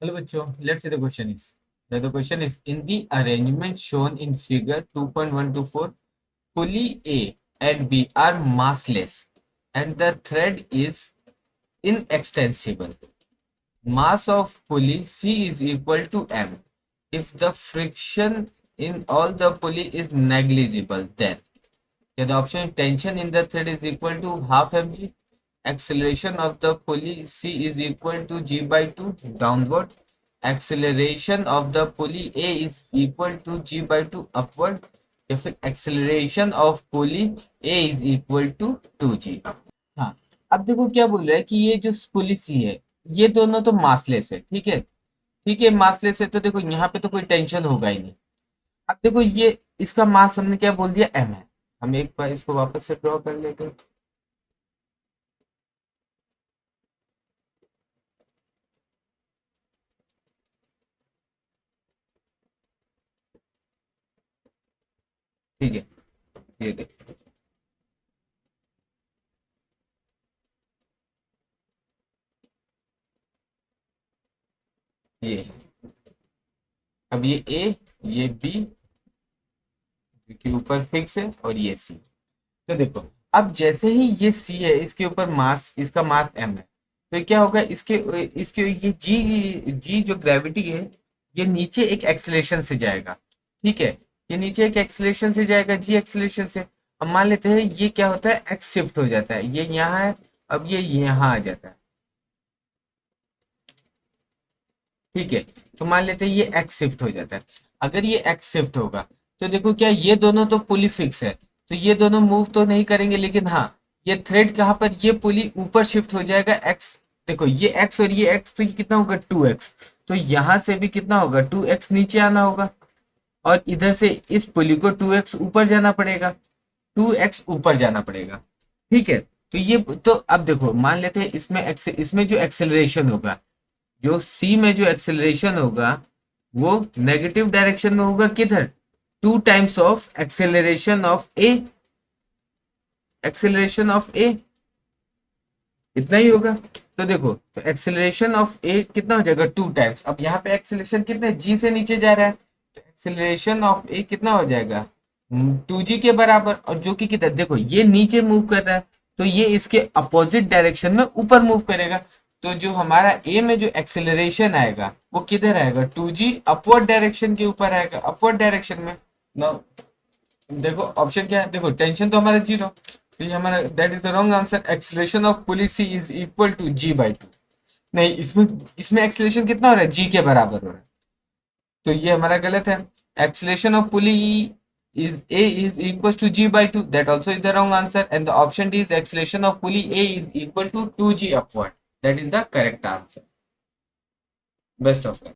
Hello, Bacho. Let's see the question is. The question is in the arrangement shown in figure 2.124, pulley A and B are massless and the thread is inextensible. Mass of pulley C is equal to M. If the friction in all the pulley is negligible, then the option tension in the thread is equal to half mg. Acceleration of the pulley C is equal to g by 2 downward. Acceleration of the pulley A is equal to g by 2 upward. If acceleration of pulley A is equal to 2g. हाँ, अब देखो क्या बोल रहा है कि ये जो पुlley C है ये दोनों तो मासलेस है। ठीक है, ठीक है, मासलेस है तो देखो यहाँ पे तो कोई टेंशन होगा ही नहीं। अब देखो ये इसका मास हमने क्या बोल दिया, m है। हम एक बार इसको वापस से ड्रॉ कर लेते हैं। ठीक है, ये देखो ये अब ये ए, ये बी के ऊपर फिक्स है और ये सी। तो देखो अब जैसे ही ये सी है इसके ऊपर मास, इसका मास एम है, तो क्या होगा इसके इसके ये जी जी जो ग्रेविटी है ये नीचे एक एक्सेलरेशन से जाएगा। ठीक है, ये नीचे एक एक्सेलरेशन से जाएगा, जी एक्सेलरेशन से। अब मान लेते हैं ये क्या होता है, एक्स शिफ्ट हो जाता है, ये यहाँ है, अब ये यहाँ आ जाता है। ठीक है, तो मान लेते हैं ये एक्स शिफ्ट हो जाता है। अगर ये एक्स शिफ्ट होगा तो देखो क्या ये दोनों तो पुली फिक्स है, तो ये दोनों मूव तो नहीं करेंगे, लेकिन हाँ ये थ्रेड कहाँ पर, ये पुली ऊपर शिफ्ट हो जाएगा एक्स। देखो ये एक्स और ये एक्स, तो ये कितना होगा 2x, तो यहाँ से भी कितना होगा 2x नीचे आना होगा और इधर से इस पुली को 2x ऊपर जाना पड़ेगा, 2x ऊपर जाना पड़ेगा। ठीक है, तो ये तो अब देखो मान लेते हैं इसमें जो एक्सेलरेशन होगा, जो सी में जो एक्सेलरेशन होगा वो नेगेटिव डायरेक्शन में होगा, किधर, 2 times of acceleration of a, acceleration of a इतना ही होगा। तो देखो तो एक्सेलरेशन ऑफ ए कितना हो जाएगा 2 टाइम्स। अब यहाँ पे एक्सेलरेशन कितना है, जी से नीचे जा रहा है, तो एक्सेलरेशन ऑफ ए कितना हो जाएगा 2g के बराबर। और जो कि कितना, देखो ये नीचे मूव कर रहा है तो ये इसके अपोजिट डायरेक्शन में ऊपर मूव करेगा। तो जो हमारा ए में जो एक्सेलरेशन आएगा वो किधर आएगा, 2g अपवर्ड डायरेक्शन के ऊपर आएगा, अपवर्ड डायरेक्शन में। ना देखो ऑप्शन क्या है, देखो टेंशन तो हमारा जीरो, तो ये हमारा that is the wrong answer. Acceleration of pulley C is equal to g by 2। नहीं, इसमें इसमें एक्सेलरेशन कितना हो रहा है, जी के बराबर हो रहा है, तो ये हमारा गलत है। Acceleration of pulley is a is equals to g by 2, that also is the wrong answer, and the option D is acceleration of pulley A is equal to 2g upward, that is the correct answer. Best of luck.